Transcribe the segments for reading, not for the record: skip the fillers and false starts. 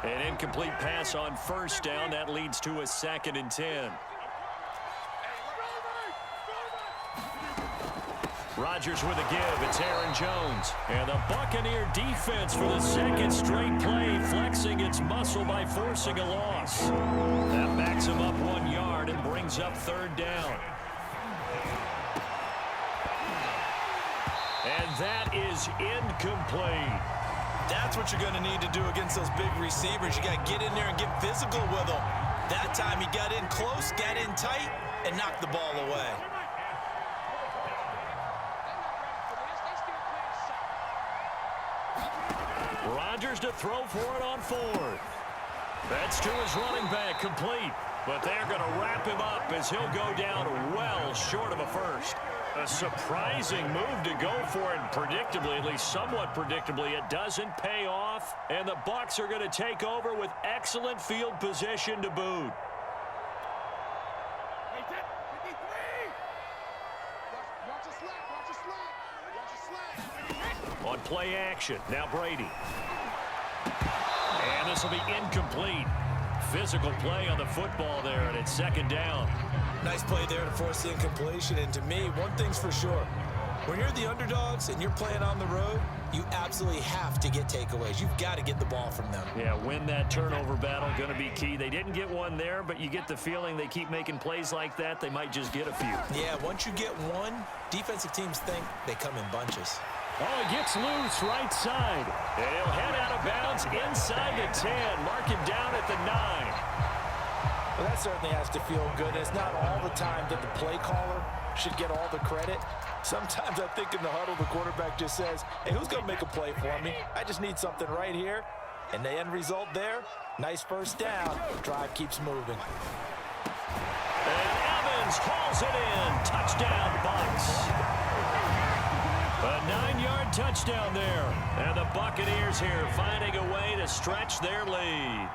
An incomplete pass on first down. That leads to a 2nd and 10. Rodgers with a give. It's Aaron Jones. And the Buccaneer defense for the 2nd straight play, flexing its muscle by forcing a loss. That backs him up 1 yard and brings up 3rd down. And that is incomplete. That's what you're going to need to do against those big receivers. You got to get in there and get physical with them. That time he got in close, got in tight, and knocked the ball away. Rodgers to throw for it on 4th. That's to his running back, complete. But they're going to wrap him up as he'll go down well short of a first. A surprising move to go for it, predictably, at least somewhat predictably. It doesn't pay off, and the Bucs are going to take over with excellent field position to boot. On play action, now Brady. And this will be incomplete. Physical play on the football there, and it's 2nd down. Nice play there to force the incompletion. And to me, one thing's for sure. When you're the underdogs and you're playing on the road, you absolutely have to get takeaways. You've got to get the ball from them. Yeah, win that turnover battle, going to be key. They didn't get one there, but you get the feeling they keep making plays like that, they might just get a few. Yeah, once you get one, defensive teams think they come in bunches. Oh, he gets loose right side. And he'll head out of bounds inside the 10. Mark him down at the 9. Well, that certainly has to feel good. It's not all the time that the play caller should get all the credit. Sometimes I think in the huddle, the quarterback just says, hey, who's going to make a play for me? I just need something right here. And the end result there, nice first down. Drive keeps moving. And Evans hauls it in. Touchdown, Bucs. A 9-yard touchdown there. And the Buccaneers here finding a way to stretch their lead.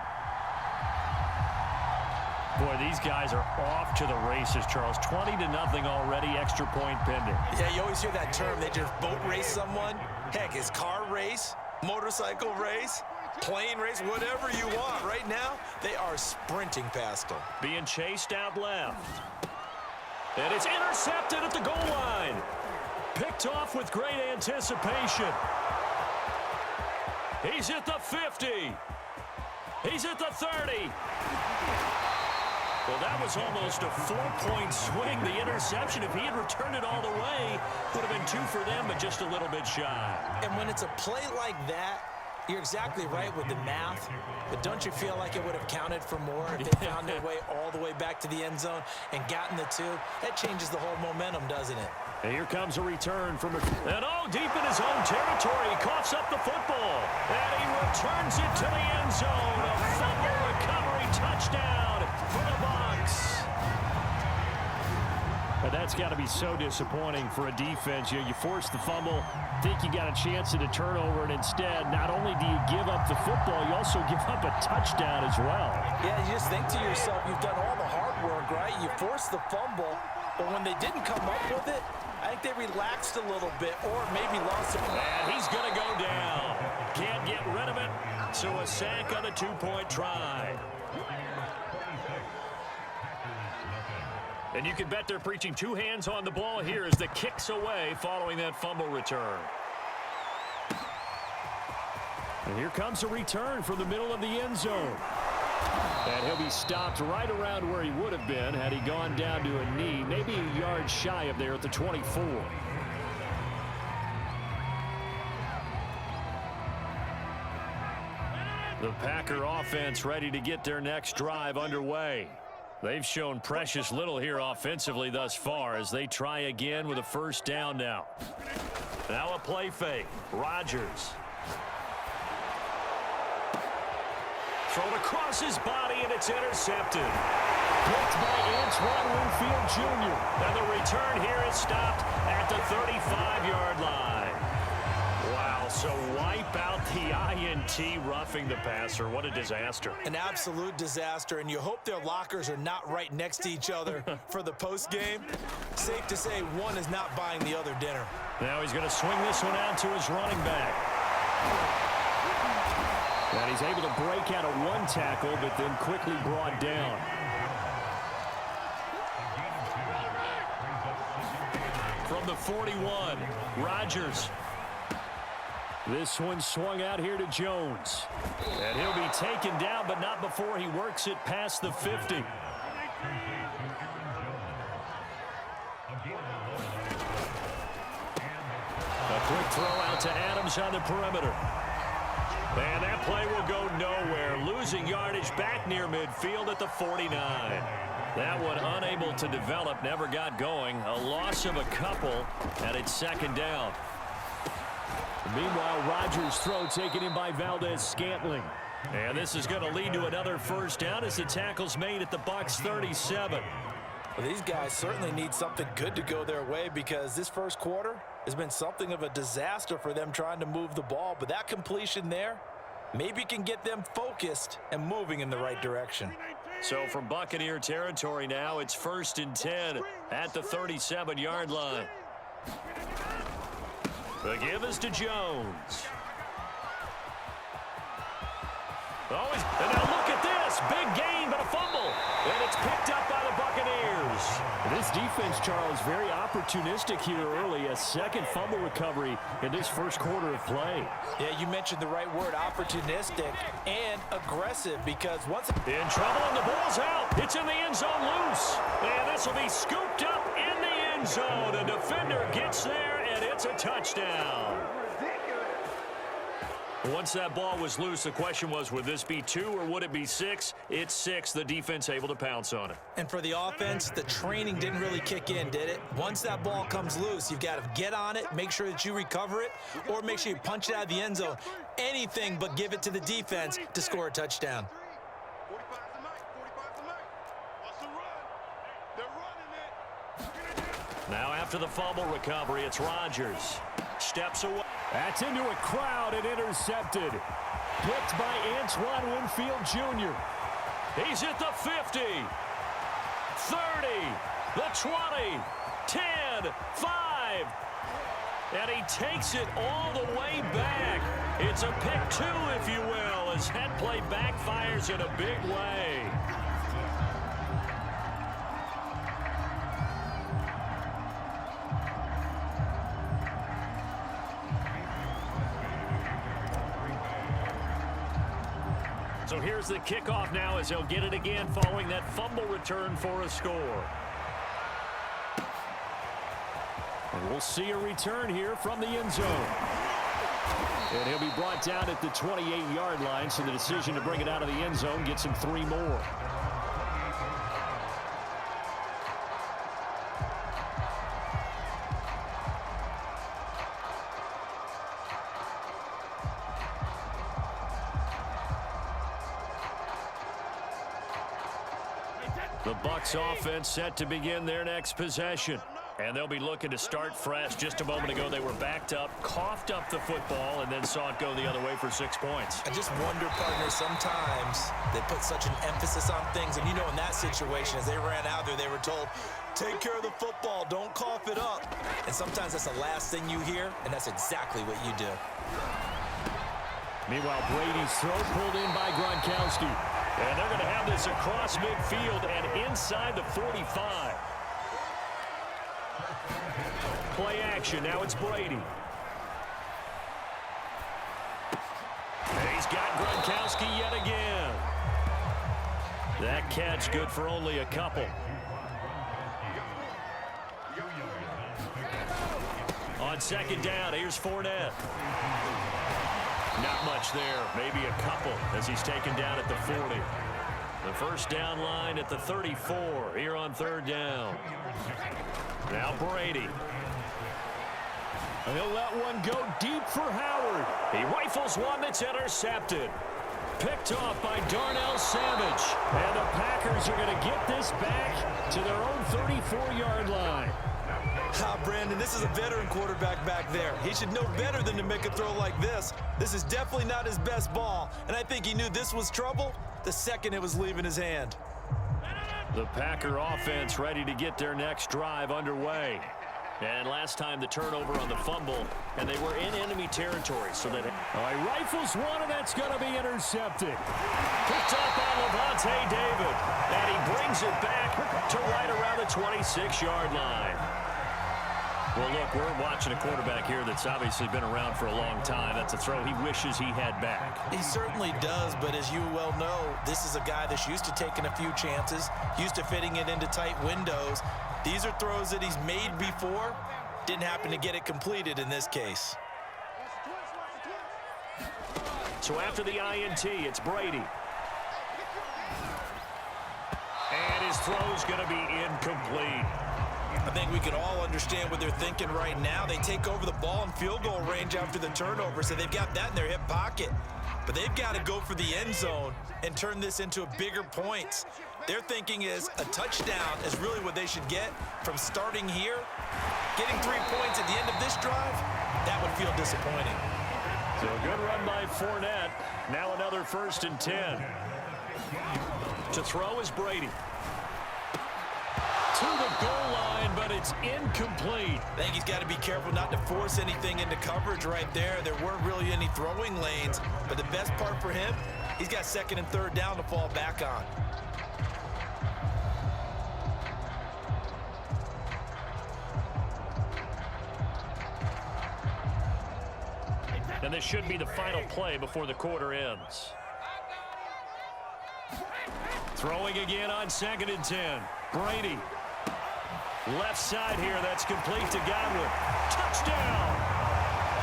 Boy, these guys are off to the races, Charles. 20-0 already, extra point pending. Yeah, you always hear that term. They just boat race someone. Heck, it's car race, motorcycle race, plane race, whatever you want. Right now, they are sprinting past them. Being chased out left. And it's intercepted at the goal line. Picked off with great anticipation. He's at the 50. He's at the 30. Well, that was almost a 4-point swing, the interception. If he had returned it all the way, would have been 2 for them, but just a little bit shy. And when it's a play like that, you're exactly right with the math, but don't you feel like it would have counted for more if they found their way all the way back to the end zone and gotten the 2? That changes the whole momentum, doesn't it? And here comes a return from and deep in his own territory. He coughs up the football, and he returns it to the end zone. A fumble recovery touchdown for the Bucs. But that's got to be so disappointing for a defense. You force the fumble, think you got a chance at a turnover, and instead, not only do you give up the football, you also give up a touchdown as well. Yeah, you just think to yourself, you've done all the hard work, right? You forced the fumble, but when they didn't come up with it, I think they relaxed a little bit or maybe lost it. And he's going to go down. Can't get rid of it. So a sack on the 2-point try. And you can bet they're preaching 2 hands on the ball here as the kick's away following that fumble return. And here comes a return from the middle of the end zone. And he'll be stopped right around where he would have been had he gone down to a knee, maybe a yard shy of there at the 24. The Packer offense ready to get their next drive underway. They've shown precious little here offensively thus far as they try again with a first down now. Now a play fake. Rodgers. Thrown across his body, and it's intercepted. Picked by Antoine Winfield Jr. And the return here is stopped at the 35-yard line. Wow, so wipe out the INT, roughing the passer. What a disaster. An absolute disaster, and you hope their lockers are not right next to each other for the postgame. Safe to say one is not buying the other dinner. Now he's going to swing this one out to his running back. And he's able to break out of one tackle, but then quickly brought down. From the 41, Rodgers. This one swung out here to Jones. And he'll be taken down, but not before he works it past the 50. A quick throw out to Adams on the perimeter. And that play will go nowhere. Losing yardage back near midfield at the 49. That one unable to develop, never got going. A loss of a couple, and it's second down. Meanwhile, Rodgers' throw taken in by Valdez-Scantling. And this is going to lead to another first down as the tackle's made at the Bucs 37. Well, these guys certainly need something good to go their way because this first quarter has been something of a disaster for them trying to move the ball. But that completion there maybe can get them focused and moving in the right direction. So from Buccaneer territory now, it's 1st and 10 at the 37-yard line. The give is to Jones. Oh, and now look at this. Big gain, but a fumble. And it's picked up by the Buccaneers. This defense, Charles, very opportunistic here early. A second fumble recovery in this first quarter of play. Yeah, you mentioned the right word, opportunistic and aggressive, because once... In trouble, and the ball's out. It's in the end zone loose. And this will be scooped up in the end zone. The defender gets there, and it's a touchdown. Once that ball was loose, the question was, would this be 2 or would it be 6? It's 6. The defense able to pounce on it. And for the offense, the training didn't really kick in, did it? Once that ball comes loose, you've got to get on it, make sure that you recover it, or make sure you punch it out of the end zone. Anything but give it to the defense to score a touchdown. Now after the fumble recovery, it's Rodgers. Steps away. That's into a crowd and intercepted. Picked by Antoine Winfield Jr. He's at the 50, 30, the 20, 10, 5. And he takes it all the way back. It's a pick 2, if you will, as that play backfires in a big way. So here's the kickoff now as they'll get it again following that fumble return for a score. And we'll see a return here from the end zone. And he'll be brought down at the 28-yard line, so the decision to bring it out of the end zone gets him 3 more. The Bucs offense set to begin their next possession. And they'll be looking to start fresh. Just a moment ago, they were backed up, coughed up the football, and then saw it go the other way for 6 points. I just wonder, partner, sometimes they put such an emphasis on things. And, you know, in that situation, as they ran out there, they were told, take care of the football, don't cough it up. And sometimes that's the last thing you hear, and that's exactly what you do. Meanwhile, Brady's throw pulled in by Gronkowski. And they're going to have this across midfield and inside the 45. Play action. Now it's Brady. And he's got Gronkowski yet again. That catch good for only a couple. On second down, here's Fournette. Not much there, maybe a couple as he's taken down at the 40. The first down line at the 34 here on third down. Now Brady. And he'll let one go deep for Howard. He rifles one that's intercepted. Picked off by Darnell Savage. And the Packers are going to get this back to their own 34-yard line. Brandon, this is a veteran quarterback back there. He should know better than to make a throw like this. This is definitely not his best ball, and I think he knew this was trouble the second it was leaving his hand. The Packer offense ready to get their next drive underway. And last time the turnover on the fumble, and they were in enemy territory. So that he rifles one, and that's going to be intercepted. Picked up by Levante David. And he brings it back to right around the 26-yard line. Well, look, we're watching a quarterback here that's obviously been around for a long time. That's a throw he wishes he had back. He certainly does, but as you well know, this is a guy that's used to taking a few chances, used to fitting it into tight windows. These are throws that he's made before. Didn't happen to get it completed in this case. So after the INT, it's Brady. And his throw's going to be incomplete. I think we can all understand what they're thinking right now. They take over the ball in field goal range after the turnover, so they've got that in their hip pocket. But they've got to go for the end zone and turn this into a bigger points. Their thinking is a touchdown is really what they should get from starting here. Getting 3 points at the end of this drive, that would feel disappointing. So a good run by Fournette. Now another 1st and 10. To throw is Brady. To the goal line, but it's incomplete. I think he's got to be careful not to force anything into coverage right there. There weren't really any throwing lanes, but the best part for him, he's got 2nd and 3rd down to fall back on. And this should be the final play before the quarter ends. Throwing again on 2nd and 10. Brady. Left side here, that's complete to Godwin. Touchdown!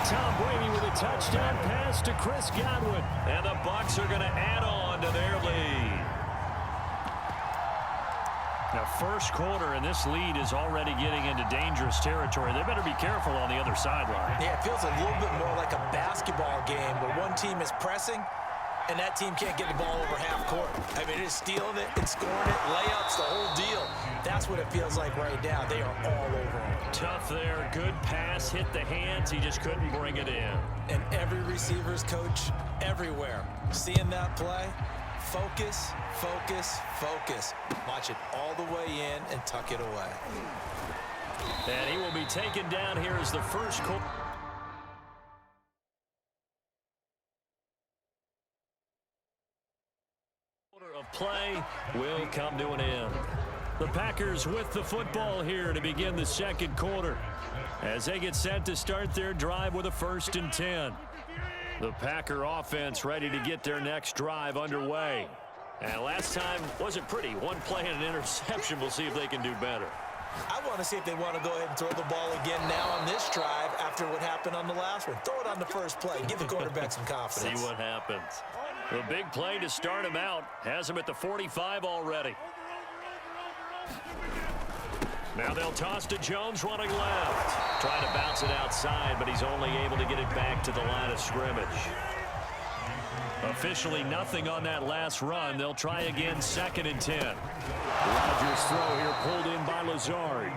Tom Brady with a touchdown pass to Chris Godwin. And the Bucs are going to add on to their lead. Now, first quarter, and this lead is already getting into dangerous territory. They better be careful on the other sideline. Yeah, it feels a little bit more like a basketball game where one team is pressing and that team can't get the ball over half court. I mean, it's stealing it, it's scoring it, layups, the whole deal. That's what it feels like right now. They are all over him. Tough there. Good pass. Hit the hands. He just couldn't bring it in. And every receiver's coach everywhere. Seeing that play, focus, focus, focus. Watch it all the way in and tuck it away. And he will be taken down here as the first quarter. Of play will come to an end. The Packers with the football here to begin the second quarter as they get set to start their drive with a 1st and 10. The Packer offense ready to get their next drive underway. And last time wasn't pretty. One play and an interception. We'll see if they can do better. I want to see if they want to go ahead and throw the ball again now on this drive after what happened on the last one. Throw it on the first play. Give the quarterback some confidence. See what happens. The big play to start him out has him at the 45 already. Now they'll toss to Jones running left. Trying to bounce it outside, but he's only able to get it back to the line of scrimmage. Officially nothing on that last run. They'll try again 2nd and 10. Rodgers' throw here pulled in by Lazard.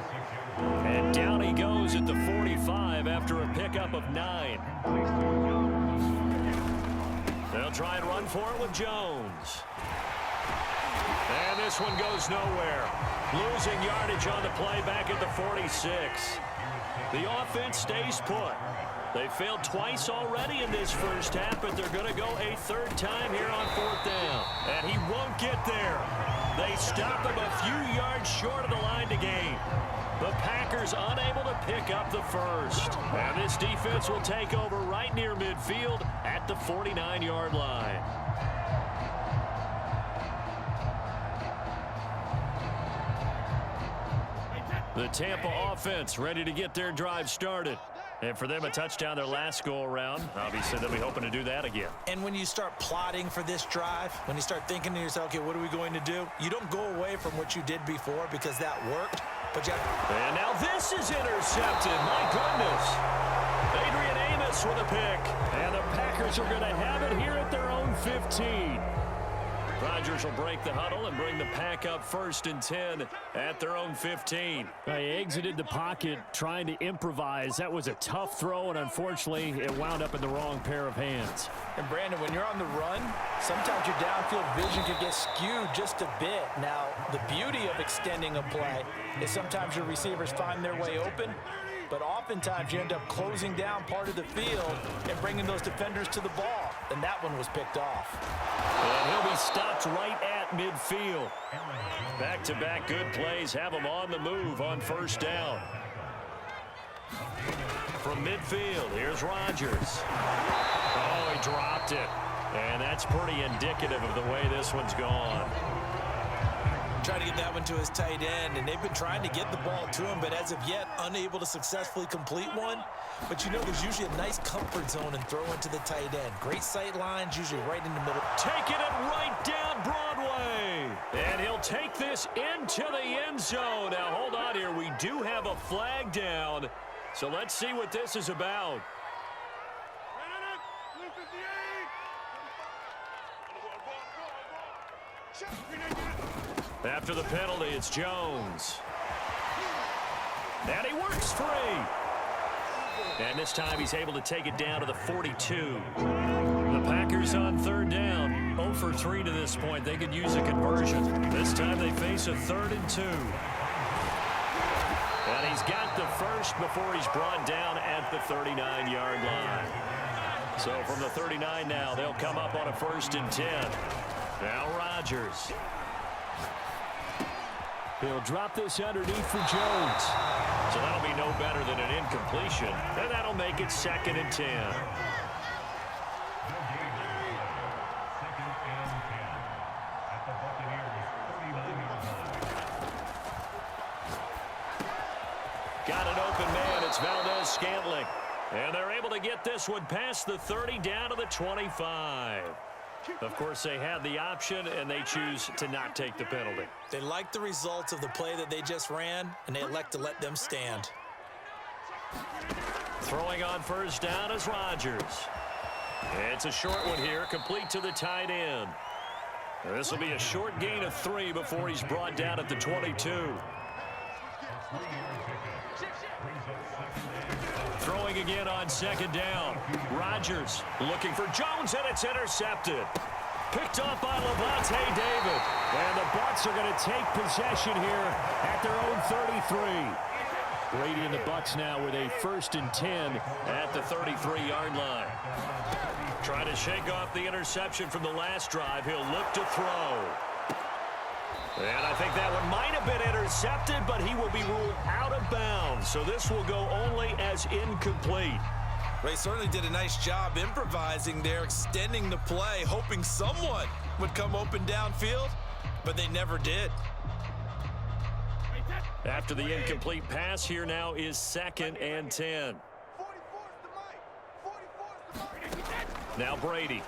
And down he goes at the 45 after a pickup of 9. They'll try and run for it with Jones. And this one goes nowhere. Losing yardage on the play back at the 46. The offense stays put. They failed twice already in this first half, but they're going to go a 3rd time here on 4th down. And he won't get there. They stop him a few yards short of the line to gain. The Packers unable to pick up the first. And this defense will take over right near midfield at the 49-yard line. The Tampa offense ready to get their drive started. And for them, a touchdown their last go-around. Obviously, they'll be hoping to do that again. And when you start plotting for this drive, when you start thinking to yourself, okay, what are we going to do? You don't go away from what you did before because that worked. But you have and now this is intercepted. My goodness. Adrian Amos with a pick. And the Packers are going to have it here at their own 15. Rodgers will break the huddle and bring the pack up 1st and 10 at their own 15. He exited the pocket trying to improvise. That was a tough throw, and unfortunately, it wound up in the wrong pair of hands. And Brandon, when you're on the run, sometimes your downfield vision can get skewed just a bit. Now, the beauty of extending a play is sometimes your receivers find their way open, but oftentimes you end up closing down part of the field and bringing those defenders to the ball, and that one was picked off. And he'll be stopped right at midfield. Back-to-back good plays have him on the move on first down. From midfield, here's Rodgers. Oh, he dropped it. And that's pretty indicative of the way this one's gone. Trying to get that one to his tight end, and they've been trying to get the ball to him, but as of yet, unable to successfully complete one. But you know there's usually a nice comfort zone and throw into the tight end. Great sight lines, usually right in the middle. Taking it right down Broadway. And he'll take this into the end zone. Now, hold on here. We do have a flag down. So let's see what this is about. After the penalty, it's Jones. And he works free. And this time he's able to take it down to the 42. The Packers on third down. 0 for 3 to this point. They could use a conversion. This time they face a 3rd and 2. And he's got the first before he's brought down at the 39-yard line. So from the 39 now, they'll come up on a 1st and 10. Now Rodgers. He'll drop this underneath for Jones. So that'll be no better than an incompletion. And that'll make it 2nd and 10. Got an open man. It's Valdez-Scantling. And they're able to get this one past the 30 down to the 25. Of course, they had the option, and they choose to not take the penalty. They like the results of the play that they just ran, and they elect to let them stand. Throwing on first down is Rodgers. It's a short one here, complete to the tight end. This will be a short gain of 3 before he's brought down at the 22. Throwing again on 2nd down. Rodgers looking for Jones, and it's intercepted. Picked off by Levante David. And the Bucs are going to take possession here at their own 33. Brady and the Bucs now with a 1st and 10 at the 33-yard line. Trying to shake off the interception from the last drive. He'll look to throw. And I think that one might have been intercepted, but he will be ruled out of bounds. So this will go only as incomplete. They certainly did a nice job improvising there, extending the play, hoping someone would come open downfield, but they never did. After the incomplete pass, here now is 2nd and 10. Now Brady.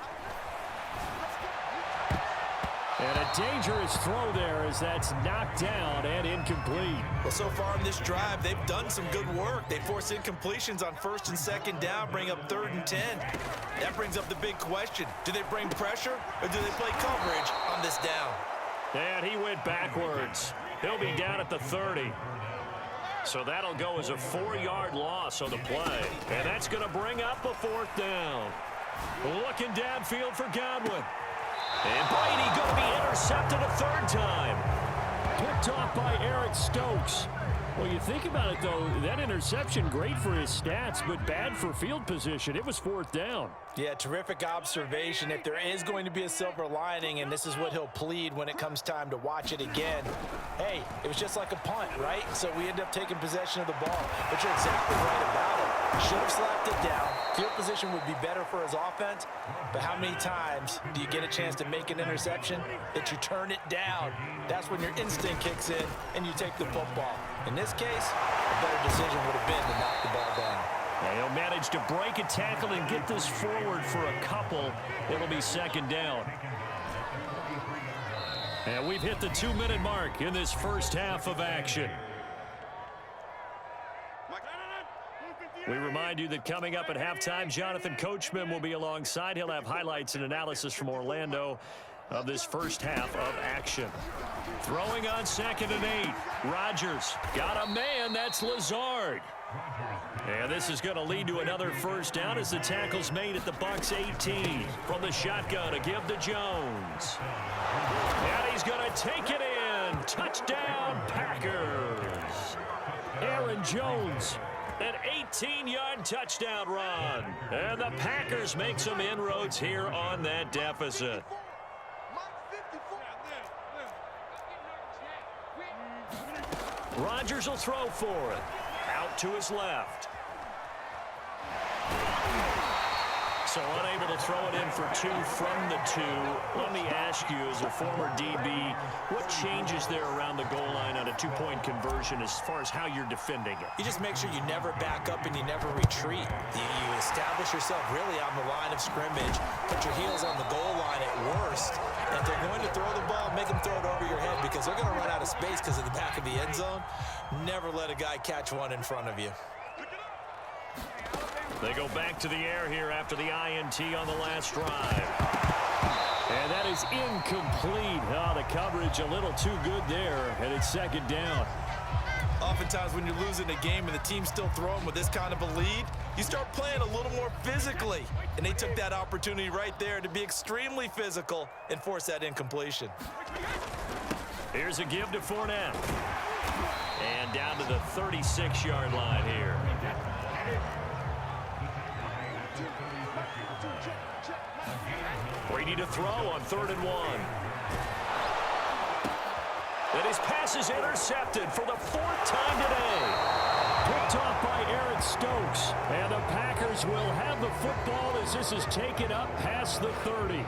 And a dangerous throw there as that's knocked down and incomplete. Well, so far in this drive, they've done some good work. They force incompletions on 1st and 2nd down, bring up 3rd and 10. That brings up the big question. Do they bring pressure or do they play coverage on this down? And he went backwards. He'll be down at the 30. So that'll go as a 4-yard loss on the play. And that's going to bring up a 4th down. Looking downfield for Godwin. And Brady going to be intercepted a 3rd time. Picked off by Eric Stokes. Well, you think about it, though, that interception, great for his stats, but bad for field position. It was 4th down. Yeah, terrific observation. If there is going to be a silver lining, and this is what he'll plead when it comes time to watch it again, hey, it was just like a punt, right? So we end up taking possession of the ball. But you're exactly right about it. Should have slapped it down. Field position would be better for his offense, but how many times do you get a chance to make an interception that you turn it down? That's when your instinct kicks in and you take the football. In this case, a better decision would have been to knock the ball down. And he'll manage to break a tackle and get this forward for a couple. It'll be 2nd down. And we've hit the 2-minute mark in this first half of action. We remind you that coming up at halftime, Jonathan Coachman will be alongside. He'll have highlights and analysis from Orlando of this first half of action. Throwing on 2nd and 8. Rodgers got a man. That's Lazard. And this is going to lead to another 1st down as the tackle's made at the Bucs 18. From the shotgun to give to Jones. And he's going to take it in. Touchdown, Packers. Aaron Jones An 18-yard touchdown run. And the Packers make some inroads here on that deficit. Rodgers will throw for it. Out to his left. So unable to throw it in for 2 from the 2. Let me ask you, as a former DB, what changes there around the goal line on a 2-point conversion as far as how you're defending it? You just make sure you never back up and you never retreat. You establish yourself really on the line of scrimmage, put your heels on the goal line at worst, and if they're going to throw the ball, make them throw it over your head because they're going to run out of space because of the back of the end zone. Never let a guy catch one in front of you. They go back to the air here after the INT on the last drive. And that is incomplete. Oh, the coverage a little too good there, and it's second down. Oftentimes when you're losing a game and the team's still throwing with this kind of a lead, you start playing a little more physically. And they took that opportunity right there to be extremely physical and force that incompletion. Here's a give to Fournette. And down to the 36-yard line here. Brady to throw on 3rd and 1. And his pass is intercepted for the 4th time today. Picked off by Eric Stokes. And the Packers will have the football as this is taken up past the 30.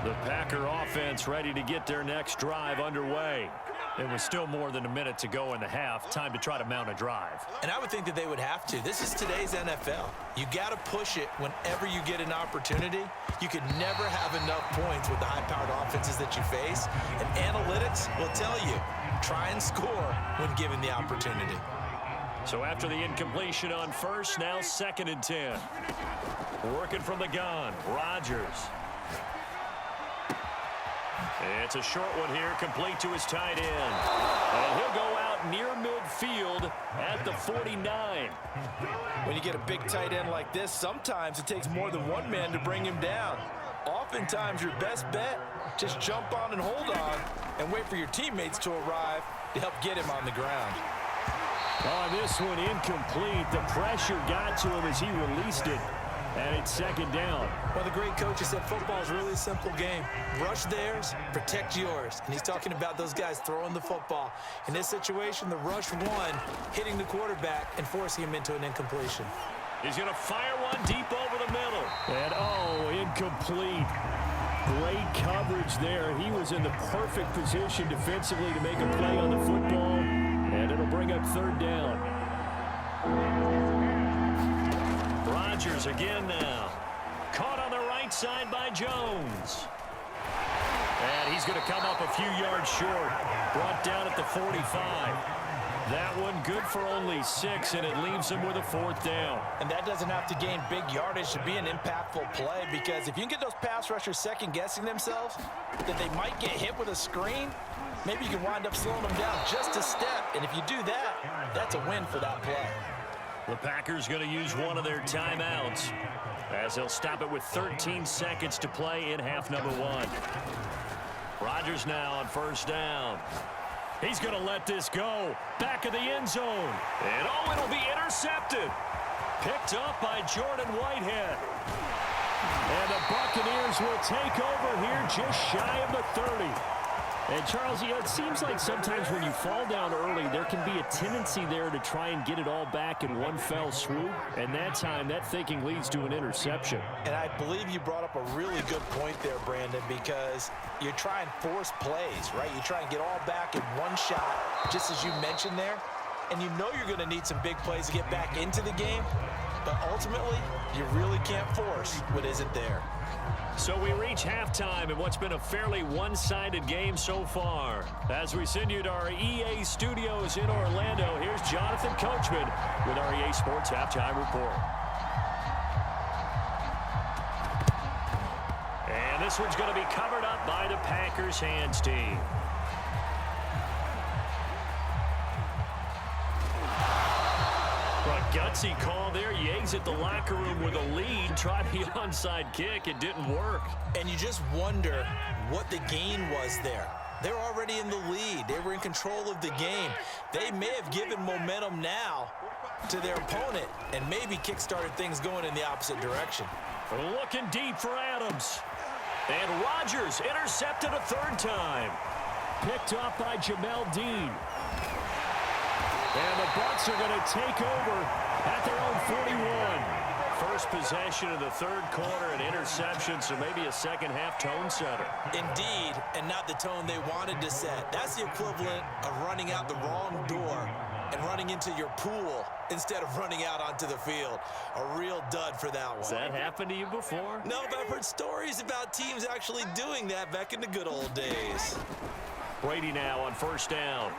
The Packer offense ready to get their next drive underway. It was still more than a minute to go in the half. Time to try to mount a drive. And I would think that they would have to. This is today's NFL. You got to push it whenever you get an opportunity. You could never have enough points with the high-powered offenses that you face. And analytics will tell you, try and score when given the opportunity. So after the incompletion on 1st, now 2nd and 10. Working from the gun, Rodgers. It's a short one here, complete to his tight end. And he'll go out near midfield at the 49. When you get a big tight end like this, sometimes it takes more than one man to bring him down. Oftentimes, your best bet, just jump on and hold on and wait for your teammates to arrive to help get him on the ground. Oh, this one incomplete. The pressure got to him as he released it. And it's 2nd down. Well, the great coach has said football is really a simple game. Rush theirs, protect yours. And he's talking about those guys throwing the football. In this situation, the rush one, hitting the quarterback and forcing him into an incompletion. He's going to fire one deep over the middle. And, oh, incomplete. Great coverage there. He was in the perfect position defensively to make a play on the football. And it'll bring up 3rd down. Rodgers again now. Caught on the right side by Jones. And he's going to come up a few yards short. Brought down at the 45. That one good for only 6, and it leaves him with a 4th down. And that doesn't have to gain big yardage to be an impactful play, because if you can get those pass rushers second-guessing themselves, that they might get hit with a screen, maybe you can wind up slowing them down just a step. And if you do that, that's a win for that play. The Packers going to use one of their timeouts as they'll stop it with 13 seconds to play in half number 1. Rodgers now on 1st down. He's going to let this go. Back of the end zone. And oh, it'll be intercepted. Picked up by Jordan Whitehead. And the Buccaneers will take over here just shy of the 30. And, Charles, you know, it seems like sometimes when you fall down early, there can be a tendency there to try and get it all back in one fell swoop. And that time, that thinking leads to an interception. And I believe you brought up a really good point there, Brandon, because you try and force plays, right? You try and get all back in one shot, just as you mentioned there. And you know you're going to need some big plays to get back into the game. But ultimately, you really can't force what isn't there. So we reach halftime in what's been a fairly one-sided game so far. As we send you to our EA studios in Orlando, here's Jonathan Coachman with our EA Sports Halftime Report. And this one's going to be covered up by the Packers hands team. A gutsy call there. You exit the locker room with a lead. Tried the onside kick. It didn't work. And you just wonder what the gain was there. They're already in the lead. They were in control of the game. They may have given momentum now, to their opponent and maybe kick-started things going in the opposite direction. Looking deep for Adams. And Rodgers intercepted a third time. Picked off by Jamel Dean. And the Bucs are going to take over at their own 41. First possession of the third quarter, an interception, so maybe a second-half tone setter. Indeed, and not the tone they wanted to set. That's the equivalent of running out the wrong door and running into your pool instead of running out onto the field. A real dud for that one. Has that happened to you before? No, but I've heard stories about teams actually doing that back in the good old days. Brady now on first down.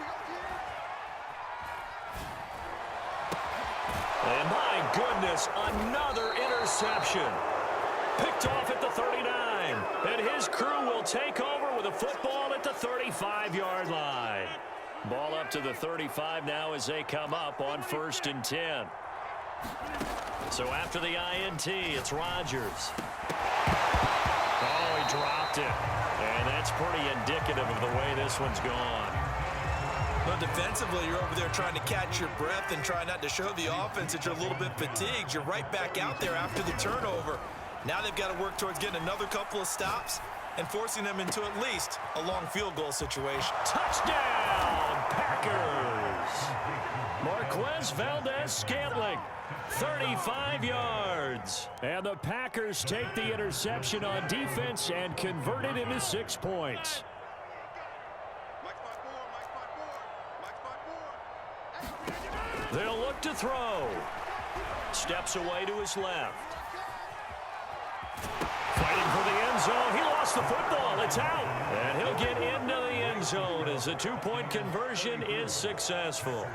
And my goodness, another interception. Picked off at the 39. And his crew will take over with a football at the 35-yard line. Ball up to the 35 now as they come up on 1st and 10. So after the INT, it's Rodgers. Oh, he dropped it. And that's pretty indicative of the way this one's gone. But defensively, you're over there trying to catch your breath and try not to show the offense that you're a little bit fatigued. You're right back out there after the turnover. Now they've got to work towards getting another couple of stops and forcing them into at least a long field goal situation. Touchdown, Packers! Marquez Valdez-Scantling, 35 yards. And the Packers take the interception on defense and convert it into 6 points. They'll look to throw. Steps away to his left. Fighting for the end zone. He lost the football. It's out. And he'll get into the end zone as the two-point conversion is successful.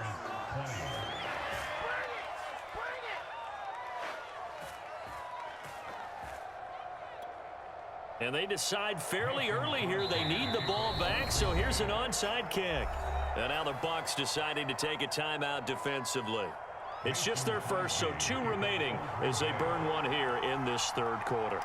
And they decide fairly early here they need the ball back, so here's an onside kick. And now the Bucs deciding to take a timeout defensively. It's just their first, so 2 remaining as they burn one here in this third quarter.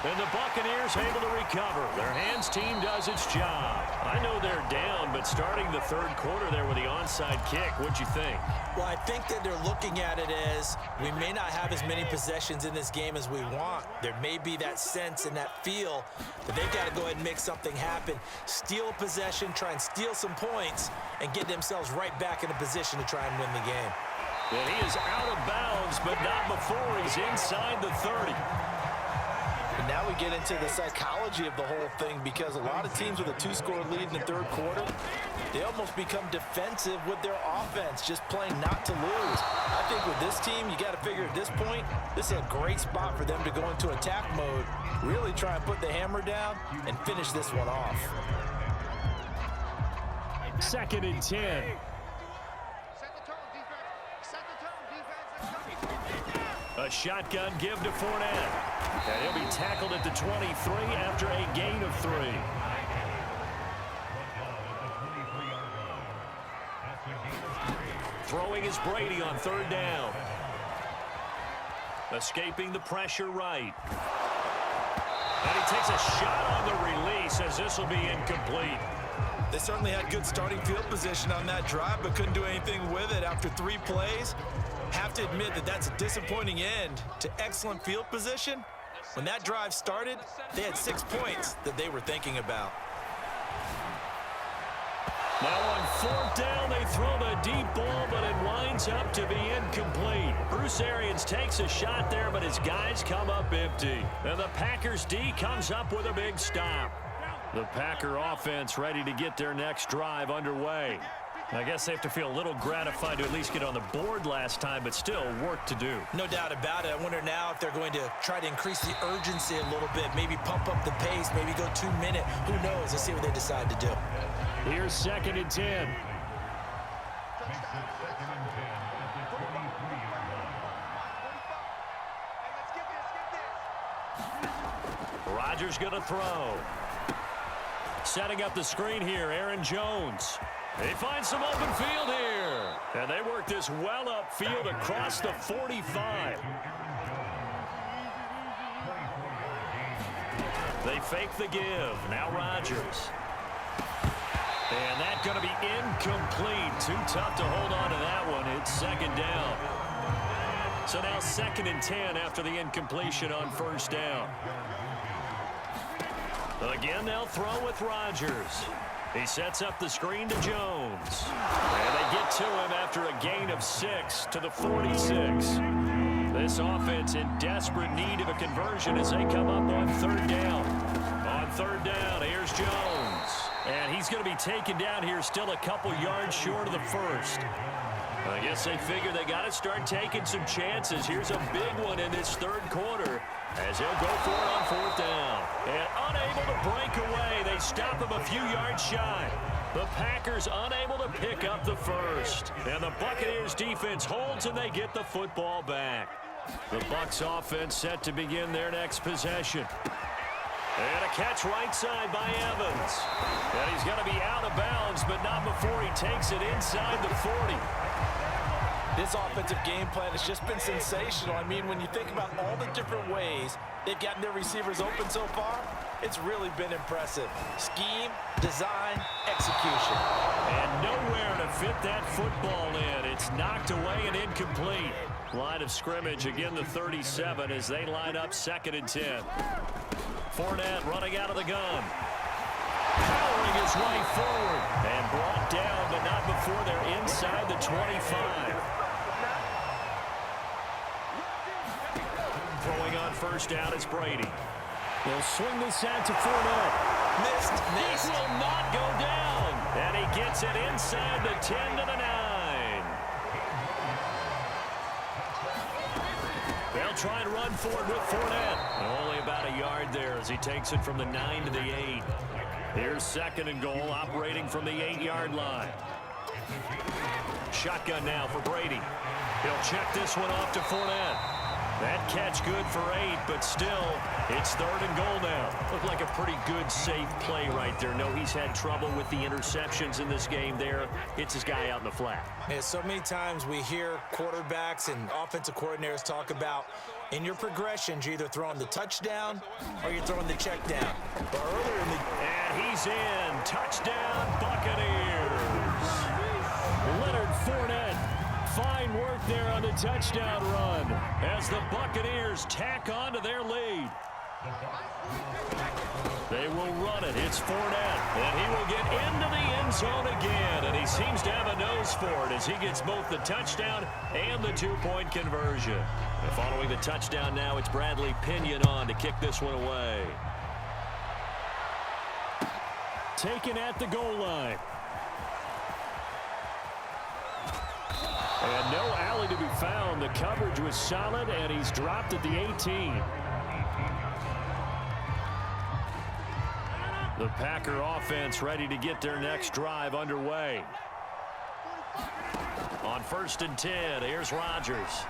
And the Buccaneers able to recover. Their hands team does its job. I know they're down, but starting the third quarter there with the onside kick, what'd you think? Well, I think that they're looking at it as we may not have as many possessions in this game as we want. There may be that sense and that feel that they've got to go ahead and make something happen. Steal a possession, try and steal some points, and get themselves right back in a position to try and win the game. And he is out of bounds, but not before he's inside the 30. And now we get into the psychology of the whole thing, because a lot of teams with a 2-score lead in the third quarter, they almost become defensive with their offense, just playing not to lose. I think with this team, you got to figure at this point, this is a great spot for them to go into attack mode, really try and put the hammer down and finish this one off. 2nd and 10. A shotgun give to Fournette. And he'll be tackled at the 23 after a gain of 3. Throwing is Brady on 3rd down. Escaping the pressure right. And he takes a shot on the release as this will be incomplete. They certainly had good starting field position on that drive, but couldn't do anything with it after 3 plays. Have to admit that that's a disappointing end to excellent field position. When that drive started, they had 6 points that they were thinking about. Now on 4th down, they throw the deep ball, but it winds up to be incomplete. Bruce Arians takes a shot there, but his guys come up empty. And the Packers D comes up with a big stop. The Packer offense ready to get their next drive underway. I guess they have to feel a little gratified to at least get on the board last time, but still work to do. No doubt about it. I wonder now if they're going to try to increase the urgency a little bit, maybe pump up the pace, maybe go 2 minute. Who knows? Let's see what they decide to do. Here's 2nd and 10. Rodgers going to throw. Setting up the screen here, Aaron Jones. They find some open field here. And they work this well upfield across the 45. They fake the give. Now Rodgers. And that's going to be incomplete. Too tough to hold on to that one. It's second down. So now 2nd and 10 after the incompletion on first down. Again, they'll throw with Rodgers. He sets up the screen to Jones. And they get to him after a gain of 6 to the 46. This offense in desperate need of a conversion as they come up on 3rd down. On 3rd down, here's Jones. And he's going to be taken down here still a couple yards short of the 1st. I guess they figure they got to start taking some chances. Here's a big one in this 3rd quarter as he'll go for it on 4th down. And unable to break away, they stop him a few yards shy. The Packers unable to pick up the 1st. And the Buccaneers defense holds and they get the football back. The Bucs offense set to begin their next possession. And a catch right side by Evans. And he's going to be out of bounds, but not before he takes it inside the 40. This offensive game plan has just been sensational. I mean, when you think about all the different ways they've gotten their receivers open so far, it's really been impressive. Scheme, design, execution. And nowhere to fit that football in. It's knocked away and incomplete. Line of scrimmage, again the 37 as they line up 2nd and 10. Fournette running out of the gun. Powering his way forward. And brought down, but not before they're inside the 25. Throwing on 1st down, it's Brady. They'll swing this out to Fournette. Missed. This will not go down. And he gets it inside the 10 to the 9. They'll try and run forward with Fournette. Only about a yard there as he takes it from the 9 to the 8. Here's 2nd and goal, operating from the 8-yard line. Shotgun now for Brady. He'll check this one off to Fournette. That catch good for 8, but still, it's 3rd and goal now. Looked like a pretty good, safe play right there. No, he's had trouble with the interceptions in this game there. Hits his guy out in the flat. Yeah, so many times we hear quarterbacks and offensive coordinators talk about in your progressions, you're either throwing the touchdown or you're throwing the check down. But earlier in the... And he's in. Touchdown, Buccaneers. Leonard Fournette. Fine work there on the touchdown run as the Buccaneers tack on to their lead. They will run it. It's Fournette, and he will get into the end zone again, and he seems to have a nose for it as he gets both the touchdown and the 2-point conversion. And following the touchdown now, it's Bradley Pinion on to kick this one away. Taken at the goal line. And no alley to be found. The coverage was solid, and he's dropped at the 18. The Packer offense ready to get their next drive underway. On 1st and 10, here's Rodgers.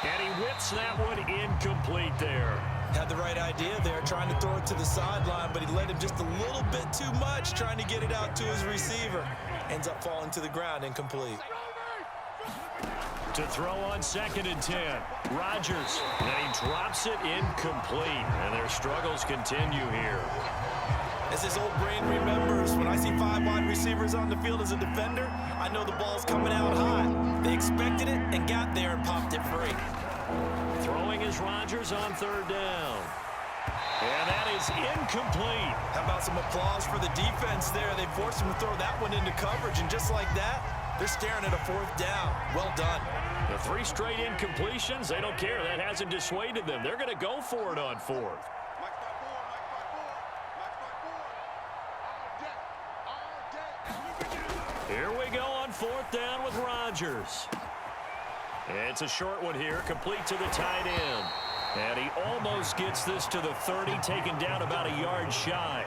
And he whips that one incomplete there. Had the right idea there, trying to throw it to the sideline, but he let him just a little bit too much, trying to get it out to his receiver. Ends up falling to the ground, incomplete. To throw on 2nd and 10, Rodgers, and he drops it incomplete, and their struggles continue here. As his old brain remembers, when I see 5 wide receivers on the field as a defender, I know the ball's coming out high. They expected it and got there and popped it free. Throwing is Rodgers on 3rd down. And that is incomplete. How about some applause for the defense there? They forced him to throw that one into coverage, and just like that, they're staring at a 4th down. Well done. The 3 straight incompletions, they don't care. That hasn't dissuaded them. They're going to go for it on 4th. Here we go on 4th down with Rodgers. It's a short one here, complete to the tight end. And he almost gets this to the 30, taken down about a yard shy.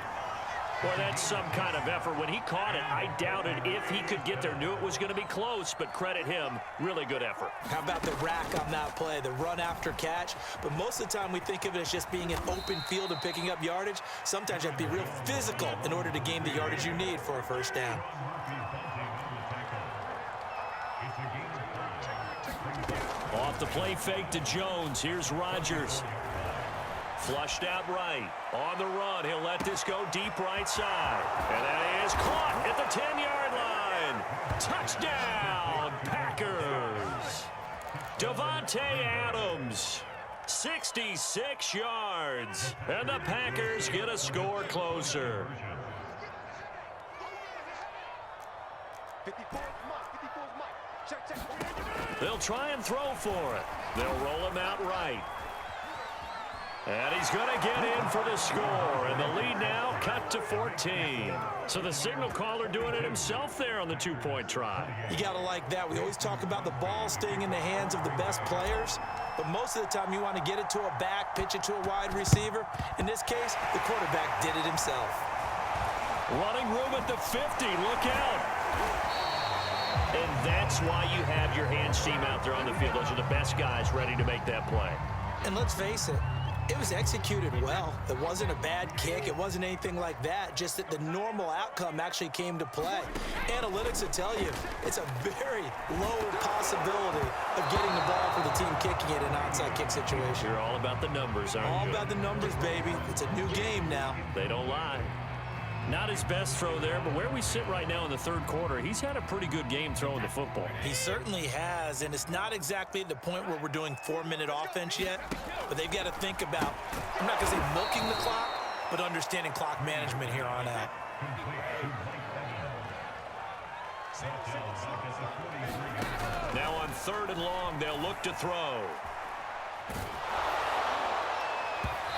Boy, that's some kind of effort. When he caught it, I doubted if he could get there. Knew it was going to be close, but credit him. Really good effort. How about the rack on that play, the run after catch? But most of the time we think of it as just being an open field and picking up yardage. Sometimes you have to be real physical in order to gain the yardage you need for a 1st down. Off the play fake to Jones. Here's Rodgers. Flushed out right. On the run, he'll let this go deep right side. And that is caught at the 10-yard line. Touchdown, Packers. Davante Adams, 66 yards. And the Packers get a score closer. They'll try and throw for it. They'll roll him out right. And he's going to get in for the score. And the lead now cut to 14. So the signal caller doing it himself there on the two-point try. You got to like that. We always talk about the ball staying in the hands of the best players. But most of the time you want to get it to a back, pitch it to a wide receiver. In this case, the quarterback did it himself. Running room at the 50. Look out. And that's why you have your hands team out there on the field. Those are the best guys ready to make that play. And let's face it, it was executed well. It wasn't a bad kick. It wasn't anything like that. Just that the normal outcome actually came to play. Analytics will tell you it's a very low possibility of getting the ball for the team kicking it in an onside kick situation. You're all about the numbers, aren't you? All about the numbers, baby. It's a new game now. They don't lie. Not his best throw there, but where we sit right now in the third quarter, he's had a pretty good game throwing the football. He certainly has, and it's not exactly at the point where we're doing 4-minute offense yet, but they've got to think about, I'm not going to say milking the clock, but understanding clock management here on out. Now on 3rd and long, they'll look to throw.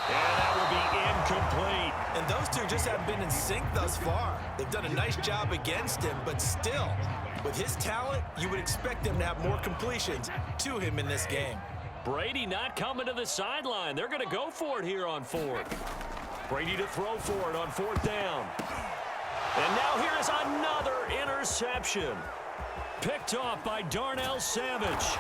And that will be incomplete. And those two just haven't been in sync thus far. They've done a nice job against him, but still, with his talent, you would expect them to have more completions to him in this game. Brady not coming to the sideline. They're going to go for it here on 4th. Brady to throw for it on 4th down. And now here's another interception. Picked off by Darnell Savage.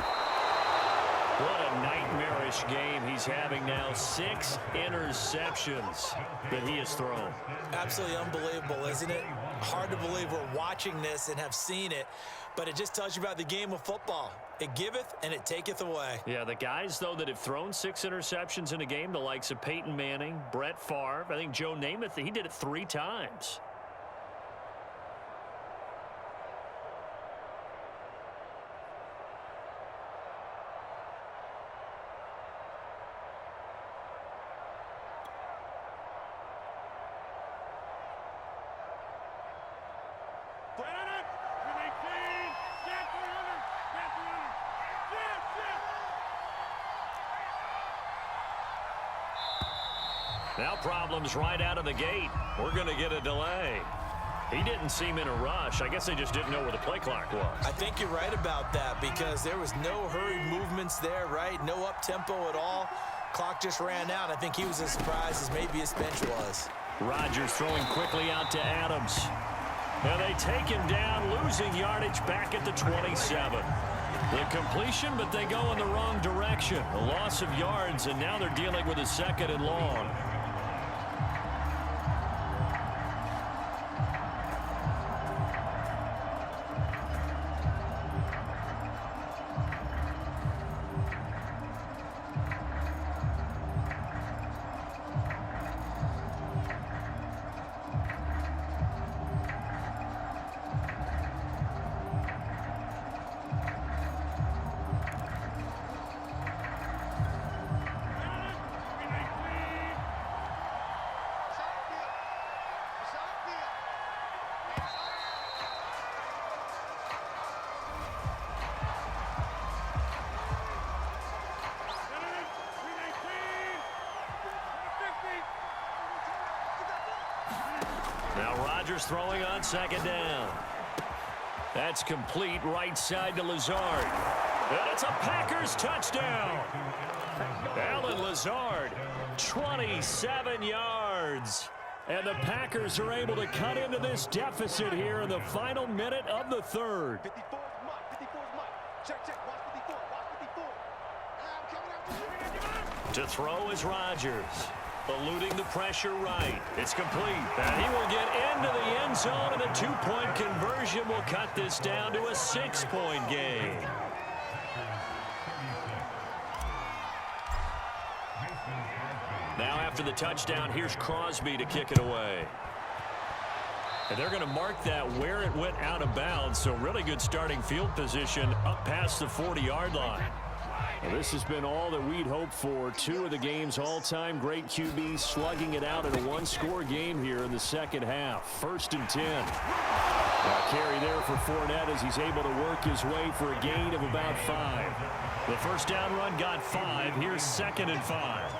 What a nightmarish game he's having now. 6 interceptions that he has thrown. Absolutely unbelievable, isn't it? Hard to believe we're watching this and have seen it, but it just tells you about the game of football. It giveth and it taketh away. Yeah, the guys, though, that have thrown 6 interceptions in a game, the likes of Peyton Manning, Brett Favre, I think Joe Namath, he did it 3 times. Now problems right out of the gate. We're going to get a delay. He didn't seem in a rush. I guess they just didn't know where the play clock was. I think you're right about that because there was no hurried movements there, right? No up-tempo at all. Clock just ran out. I think he was as surprised as maybe his bench was. Rodgers throwing quickly out to Adams. And they take him down, losing yardage back at the 27. The completion, but they go in the wrong direction. A loss of yards, and now they're dealing with a 2nd and long. Now Rodgers throwing on 2nd down. That's complete right side to Lazard. And it's a Packers touchdown. Allen Lazard, 27 yards. And the Packers are able to cut into this deficit here in the final minute of the 3rd. To throw is Rodgers. Eluding the pressure right. It's complete. And he will get into the end zone, and the 2-point conversion will cut this down to a 6-point game. Now after the touchdown. Here's Crosby to kick it away. And they're going to mark that where it went out of bounds, so really good starting field position up past the 40-yard line. Well, this has been all that we'd hoped for. Two of the game's all-time great QBs slugging it out in a one-score game here in the second half. 1st and 10. Carry there for Fournette as he's able to work his way for a gain of about 5. The first down run got 5. Here's 2nd and 5.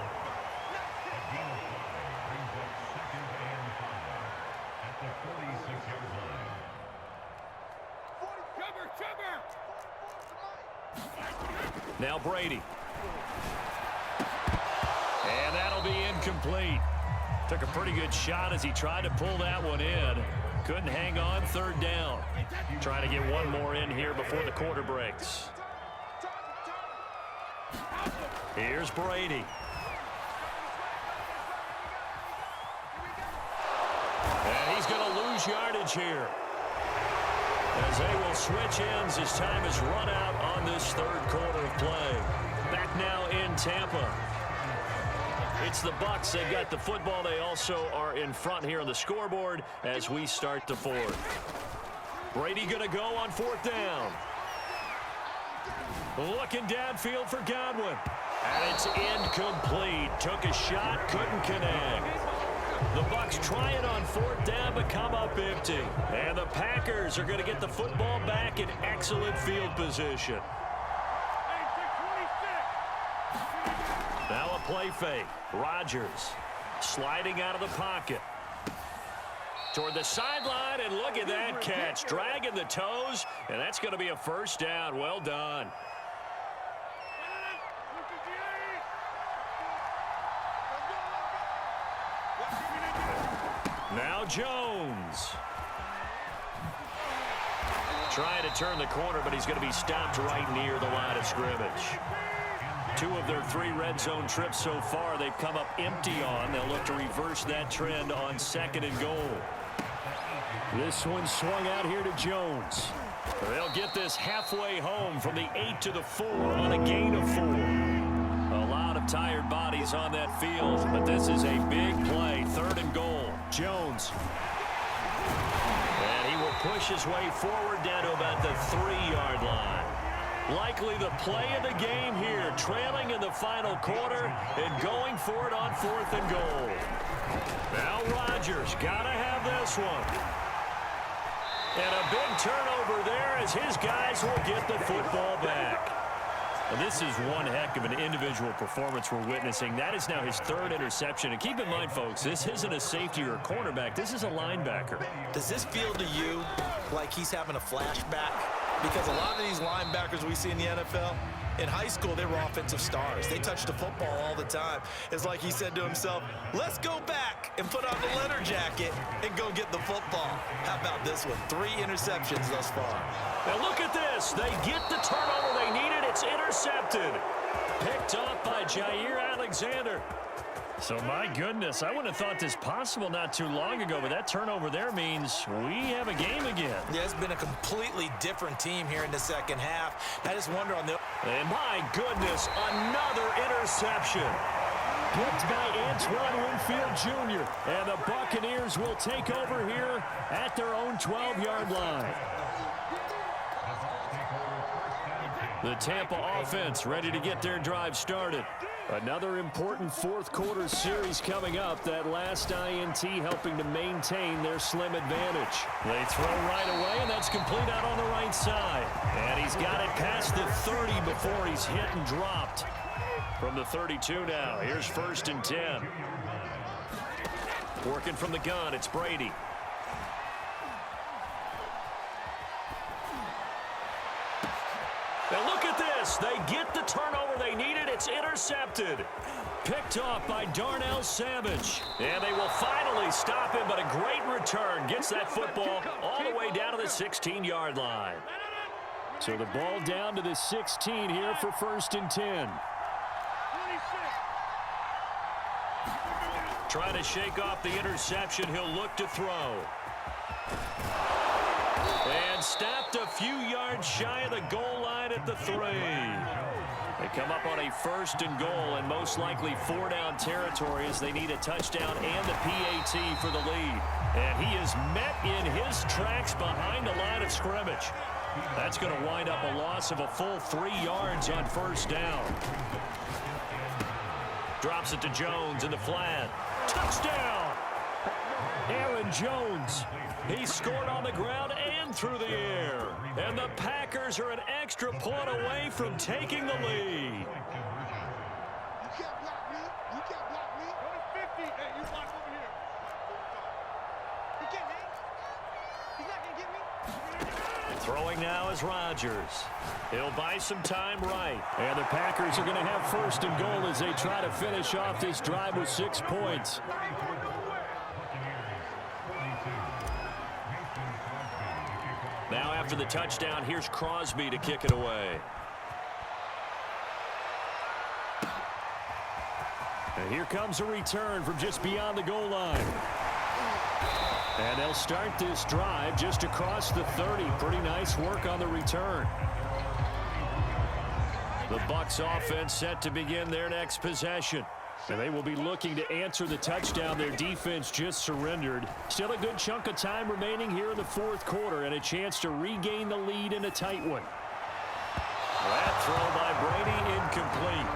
Now Brady. And that'll be incomplete. Took a pretty good shot as he tried to pull that one in. Couldn't hang on. 3rd down. Trying to get one more in here before the quarter breaks. Here's Brady. And he's going to lose yardage here, as they will switch ends as time is run out on this 3rd quarter of play. Back now in Tampa. It's the Bucs. They've got the football. They also are in front here on the scoreboard as we start the 4th. Brady going to go on 4th down. Looking downfield for Godwin. And it's incomplete. Took a shot, couldn't connect. The Bucs try it on 4th down, but come up empty. And the Packers are going to get the football back in excellent field position. Now a play fake. Rodgers sliding out of the pocket. Toward the sideline, and look at that catch. Dragging the toes, and that's going to be a 1st down. Well done. Now Jones. Trying to turn the corner, but he's going to be stopped right near the line of scrimmage. 2 of their 3 red zone trips so far they've come up empty on. They'll look to reverse that trend on 2nd and goal. This one swung out here to Jones. They'll get this halfway home from the 8 to the 4 on a gain of 4. A lot of tired bodies on that field, but this is a big play. 3rd and goal. Jones. And he will push his way forward down to about the 3-yard line. Likely the play of the game here, trailing in the final quarter and going for it on 4th and goal. Now Rodgers got to have this one. And a big turnover there as his guys will get the football back. And this is one heck of an individual performance we're witnessing. That is now his 3rd interception. And keep in mind, folks, this isn't a safety or a cornerback. This is a linebacker. Does this feel to you like he's having a flashback? Because a lot of these linebackers we see in the NFL, in high school, they were offensive stars. They touched the football all the time. It's like he said to himself, let's go back and put on the leather jacket and go get the football. How about this one? 3 interceptions thus far. Now look at this. They get the turnover they needed. It's intercepted. Picked up by Jair Alexander. So, my goodness, I wouldn't have thought this possible not too long ago, but that turnover there means we have a game again. Yeah, it's been a completely different team here in the second half. I just wonder on the... And my goodness, another interception. Picked by Antoine Winfield Jr. And the Buccaneers will take over here at their own 12-yard line. The Tampa offense ready to get their drive started. Another important 4th quarter series coming up. That last INT helping to maintain their slim advantage. They throw right away, and that's complete out on the right side. And he's got it past the 30 before he's hit and dropped. From the 32 now, here's 1st and 10. Working from the gun, it's Brady. Now look at this. They get the turnover they needed. It's intercepted. Picked off by Darnell Savage. And they will finally stop him, but a great return. Gets that football all the way down to the 16-yard line. So the ball down to the 16 here for 1st and 10. Trying to shake off the interception. He'll look to throw. And stopped a few yards shy of the goal line at the 3. They come up on a 1st and goal and most likely 4-down territory as they need a touchdown and the PAT for the lead. And he is met in his tracks behind the line of scrimmage. That's going to wind up a loss of a full 3 yards on 1st down. Drops it to Jones in the flat. Touchdown! Aaron Jones. He scored on the ground and through the air. And the Packers are an extra point away from taking the lead. You can't block me. You can't block me. Go to 50. Hey, you block over here. You can't, man. He's not going to get me. Throwing now is Rodgers. He'll buy some time right. And the Packers are going to have 1st and goal as they try to finish off this drive with 6 points. Now after the touchdown, here's Crosby to kick it away. And here comes a return from just beyond the goal line. And they'll start this drive just across the 30. Pretty nice work on the return. The Bucs offense set to begin their next possession. And they will be looking to answer the touchdown their defense just surrendered. Still a good chunk of time remaining here in the 4th quarter and a chance to regain the lead in a tight one. That throw by Brady incomplete.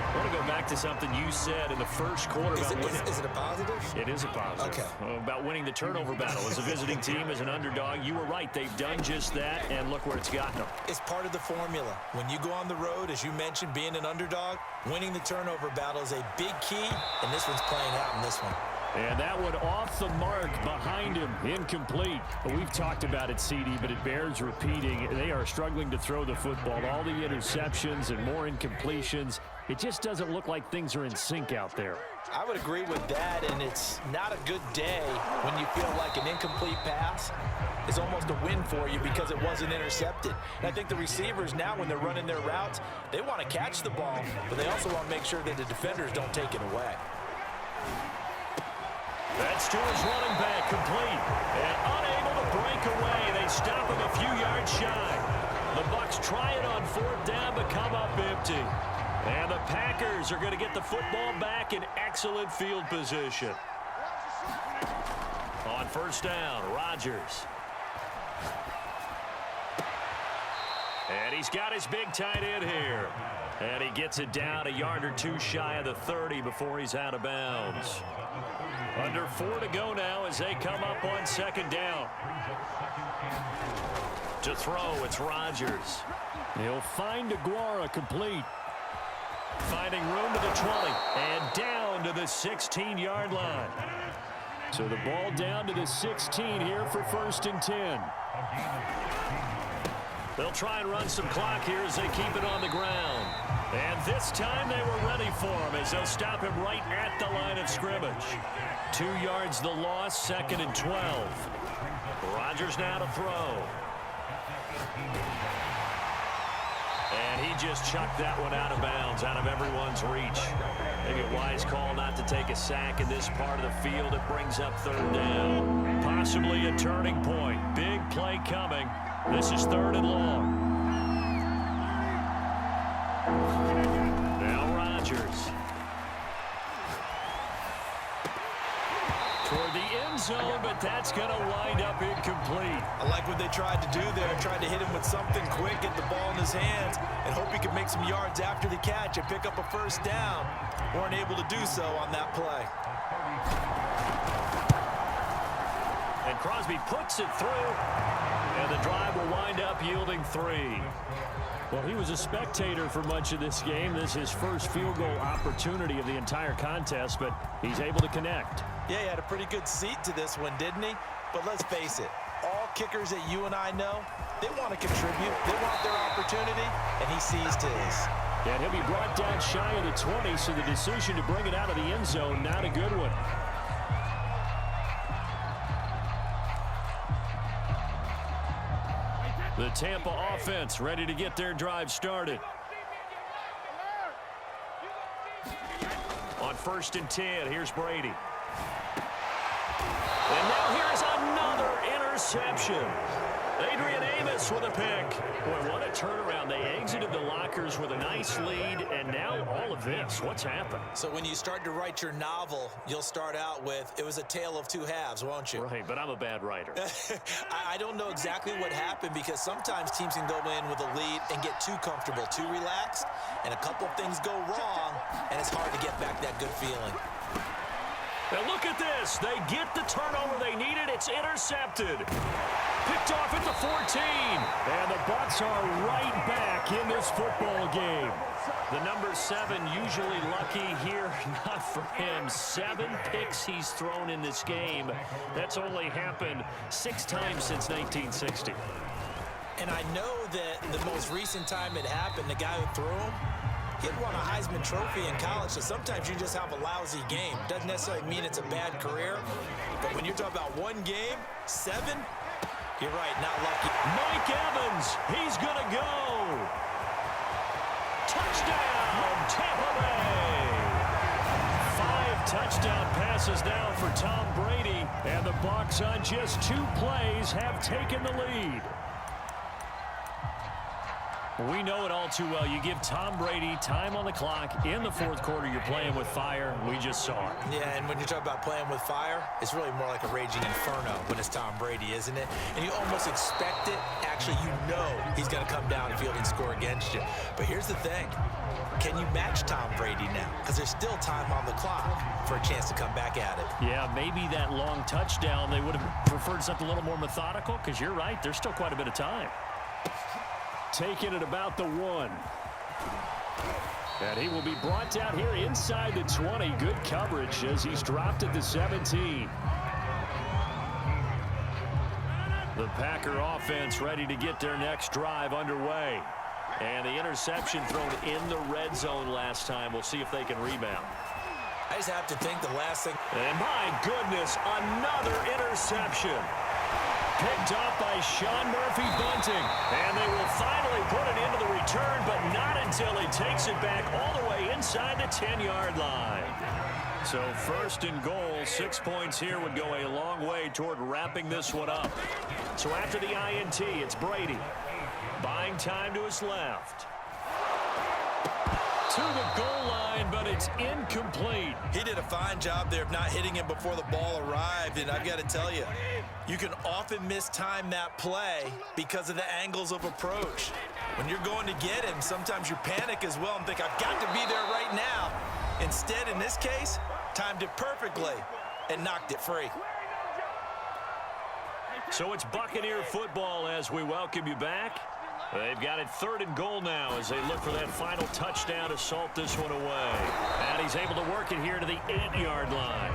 I want to go back to something you said in the 1st quarter about winning. Is it a positive? It is a positive. Okay. About winning the turnover battle. As a visiting team, as an underdog, you were right. They've done just that, and look where it's gotten them. It's part of the formula. When you go on the road, as you mentioned, being an underdog, winning the turnover battle is a big key, and this one's playing out in this one. And that one off the mark behind him, incomplete. We've talked about it, CD, but it bears repeating. They are struggling to throw the football. All the interceptions and more incompletions. It just doesn't look like things are in sync out there. I would agree with that, and it's not a good day when you feel like an incomplete pass is almost a win for you because it wasn't intercepted. And I think the receivers now, when they're running their routes, they want to catch the ball, but they also want to make sure that the defenders don't take it away. That's to his running back, complete. And unable to break away. They stop him a few yards shy. The Bucs try it on 4th down, but come up empty. And the Packers are going to get the football back in excellent field position. On 1st down, Rodgers. And he's got his big tight end here. And he gets it down a yard or 2 shy of the 30 before he's out of bounds. Under 4 to go now as they come up on 2nd down. To throw, it's Rodgers. He'll find Aguara complete. Finding room to the 20 and down to the 16-yard line. So the ball down to the 16 here for 1st and 10. They'll try and run some clock here as they keep it on the ground. And this time they were ready for him as they'll stop him right at the line of scrimmage. 2 yards the loss, 2nd and 12. Rodgers now to throw. And he just chucked that one out of bounds, out of everyone's reach. Maybe a wise call not to take a sack in this part of the field. It brings up 3rd down. Possibly a turning point. Big play coming. This is 3rd and long. Now Rodgers. Toward the end zone, but that's going to wind up incomplete. I like what they tried to do there. Tried to hit him with something quick, get the ball in his hands, and hope he could make some yards after the catch and pick up a 1st down. Weren't able to do so on that play. And Crosby puts it through, and the drive will wind up yielding 3. Well, he was a spectator for much of this game. This is his first field goal opportunity of the entire contest, but he's able to connect. Yeah, he had a pretty good seat to this one, didn't he? But let's face it, all kickers that you and I know, they want to contribute. They want their opportunity, and he seized his. And he'll be brought down shy of the 20, so the decision to bring it out of the end zone, not a good one. The Tampa offense ready to get their drive started. On 1st and 10, here's Brady. And now here's another interception. Adrian Amos with a pick. Boy, what a turnaround. They exited the lockers with a nice lead, and now all of this. What's happened? So when you start to write your novel, you'll start out with, it was a tale of two halves, won't you? Right, but I'm a bad writer. I don't know exactly what happened because sometimes teams can go in with a lead and get too comfortable, too relaxed, and a couple things go wrong, and it's hard to get back that good feeling. And look at this. They get the turnover they needed. It's intercepted. Picked off at the 14. And the Bucs are right back in this football game. The number 7 usually lucky here. Not for him. 7 picks he's thrown in this game. That's only happened 6 times since 1960. And I know that the most recent time it happened, the guy who threw him, he had won a Heisman Trophy in college, so sometimes you just have a lousy game. Doesn't necessarily mean it's a bad career, but when you're talking about one game, 7, you're right, not lucky. Mike Evans, he's going to go. Touchdown, Tampa Bay. 5 touchdown passes now for Tom Brady, And the Bucs on just 2 plays have taken the lead. We know it all too well. You give Tom Brady time on the clock. In the 4th quarter, you're playing with fire. We just saw it. Yeah, and when you talk about playing with fire, it's really more like a raging inferno when it's Tom Brady, isn't it? And you almost expect it. Actually, you know he's going to come downfield and score against you. But here's the thing. Can you match Tom Brady now? Because there's still time on the clock for a chance to come back at it. Yeah, maybe that long touchdown, they would have preferred something a little more methodical, because you're right, there's still quite a bit of time. Taking it about the 1. And he will be brought down here inside the 20. Good coverage as he's dropped at the 17. The Packer offense ready to get their next drive underway. And the interception thrown in the red zone last time. We'll see if they can rebound. I just have to think the last thing. and my goodness, another interception. Picked off by Sean Murphy-Bunting. And they will finally put it into the return, but not until he takes it back all the way inside the 10-yard line. So 1st and goal, 6 points here would go a long way toward wrapping this one up. So after the INT, it's Brady. Buying time to his left. To the goal line, but it's incomplete. He did a fine job there of not hitting him before the ball arrived, and I've got to tell you, you can often mistime that play because of the angles of approach. When you're going to get him, sometimes you panic as well and think, I've got to be there right now. Instead, in this case, timed it perfectly and knocked it free. So it's Buccaneer football as we welcome you back. They've got it 3rd and goal now as they look for that final touchdown to salt this one away. And he's able to work it here to the 8-yard line.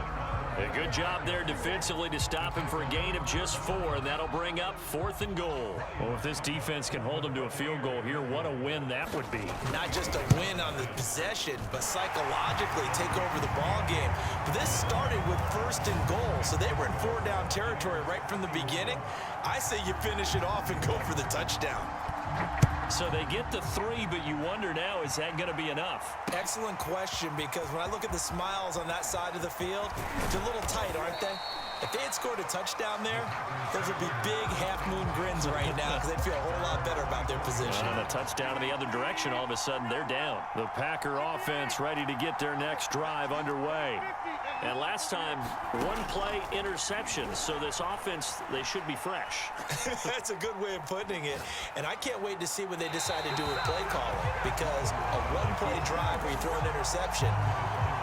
A good job there defensively to stop him for a gain of just 4, and that'll bring up 4th and goal. Well, if this defense can hold him to a field goal here, what a win that would be. Not just a win on the possession, but psychologically take over the ball game. But this started with 1st and goal, so they were in 4-down territory right from the beginning. I say you finish it off and go for the touchdown. So they get the 3, but you wonder now, is that going to be enough? Excellent question, because when I look at the smiles on that side of the field, they're a little tight, aren't they? If they had scored a touchdown there, those would be big half-moon grins right now because they'd feel a whole lot better about their position. And a touchdown in the other direction, all of a sudden they're down. The Packer offense ready to get their next drive underway. And last time, 1-play interception. So this offense, they should be fresh. That's a good way of putting it. And I can't wait to see what they decide to do with play calling, because a 1-play drive where you throw an interception,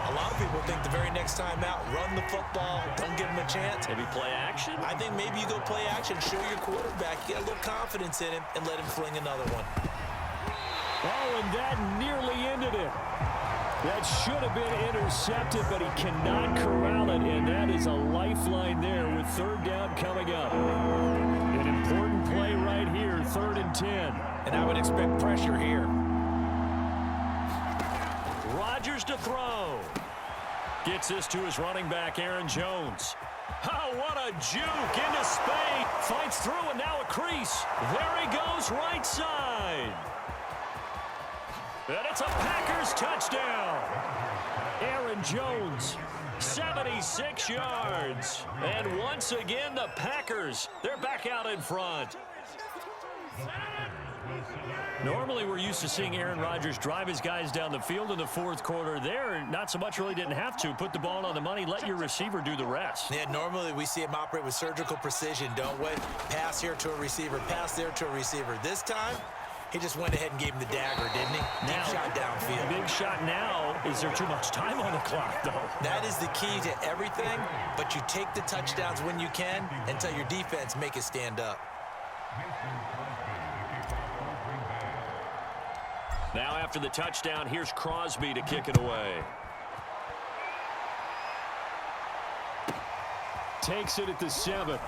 a lot of people think the very next time out, run the football, don't give him a chance. Maybe play action? I think maybe you go play action, show your quarterback, get a little confidence in him, and let him fling another one. Oh, and that nearly ended it. That should have been intercepted, but he cannot corral it, and that is a lifeline there with 3rd down coming up. An important play right here, 3rd and 10. And I would expect pressure here. Rodgers to throw. Gets this to his running back, Aaron Jones. Oh, what a juke into space. Fights through, and now a crease. There he goes, right side. And it's a Packers touchdown. Aaron Jones, 76 yards. And once again, the Packers, they're back out in front. Normally, we're used to seeing Aaron Rodgers drive his guys down the field in the fourth quarter. There, not so much, really didn't have to. Put the ball on the money, let your receiver do the rest. Yeah, normally we see him operate with surgical precision, don't we? Pass here to a receiver, pass there to a receiver. This time, he just went ahead and gave him the dagger, didn't he? Deep shot downfield. Big shot now. Is there too much time on the clock, though? That is the key to everything, but you take the touchdowns when you can and tell your defense, make it stand up. Now after the touchdown, here's Crosby to kick it away. Takes it at the 7.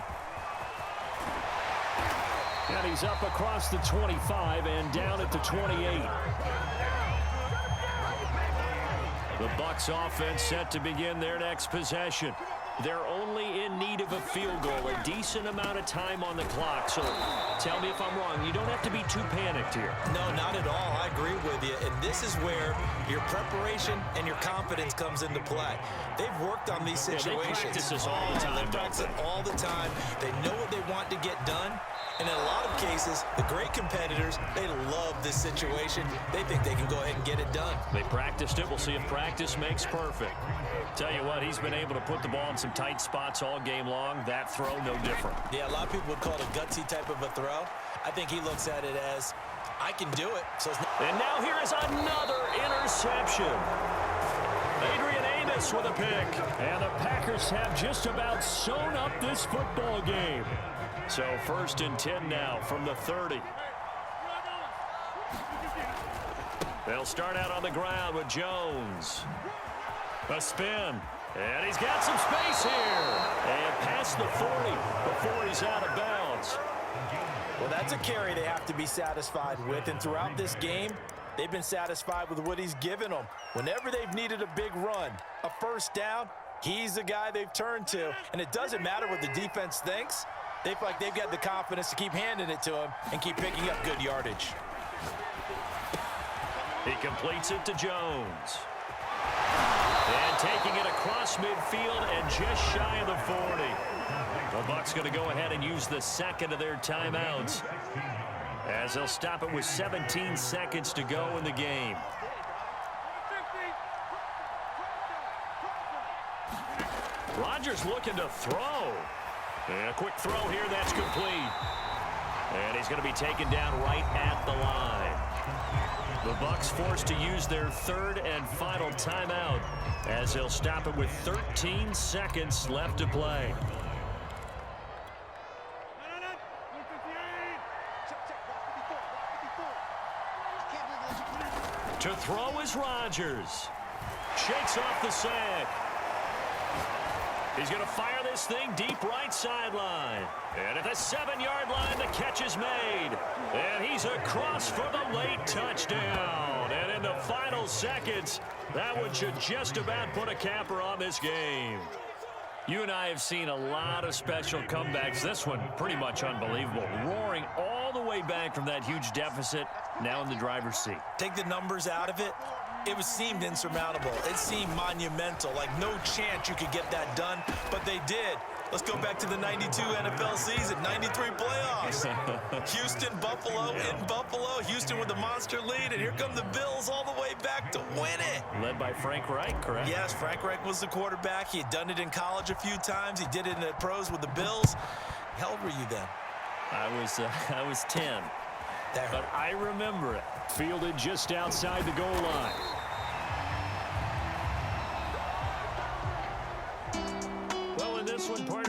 And he's up across the 25 and down at the 28. The Bucs offense set to begin their next possession. They're only in need of a field goal, a decent amount of time on the clock. So tell me if I'm wrong. You don't have to be too panicked here. No, not at all. I agree with you. And this is where your preparation and your confidence comes into play. They've worked on these situations. They practice this all the time. They practice it all the time. They know what they want to get done. And in a lot of cases, the great competitors, they love this situation. They think they can go ahead and get it done. They practiced it. We'll see if practice makes perfect. Tell you what, he's been able to put the ball in some tight spots all game long. That throw, no different. Yeah, a lot of people would call it a gutsy type of a throw. I think he looks at it as, I can do it. So it's not. And now here is another interception. Adrian Amos with a pick. And the Packers have just about sewn up this football game. So 1st and 10 now from the 30. They'll start out on the ground with Jones. A spin. And he's got some space here. And past the 40 before he's out of bounds. Well, that's a carry they have to be satisfied with. And throughout this game, they've been satisfied with what he's given them. Whenever they've needed a big run, a first down, he's the guy they've turned to. And it doesn't matter what the defense thinks. They feel like they've got the confidence to keep handing it to him and keep picking up good yardage. He completes it to Jones. And taking it across midfield and just shy of the 40. The Bucs going to go ahead and use the second of their timeouts, as they'll stop it with 17 seconds to go in the game. Rodgers looking to throw. And a quick throw here, that's complete. And he's going to be taken down right at the line. The Bucs forced to use their 3rd and final timeout, as they'll stop it with 13 seconds left to play. To throw is Rodgers. Shakes off the sack. He's going to fire this thing deep right sideline. And at the 7-yard line, the catch is made. And he's across for the late touchdown. And in the final seconds, that one should just about put a capper on this game. You and I have seen a lot of special comebacks. This one, pretty much unbelievable. Roaring all the way back from that huge deficit, now in the driver's seat. Take the numbers out of it. It seemed insurmountable. It seemed monumental, like no chance you could get that done, but they did. Let's go back to the 92 NFL season, 93 playoffs. Houston, Buffalo, in Buffalo. Houston with the monster lead, and here come the Bills all the way back to win it. Led by Frank Reich, correct? Yes, Frank Reich was the quarterback. He had done it in college a few times. He did it in the pros with the Bills. How old were you then? I was 10. But I remember it. Fielded just outside the goal line. Well, in this one, part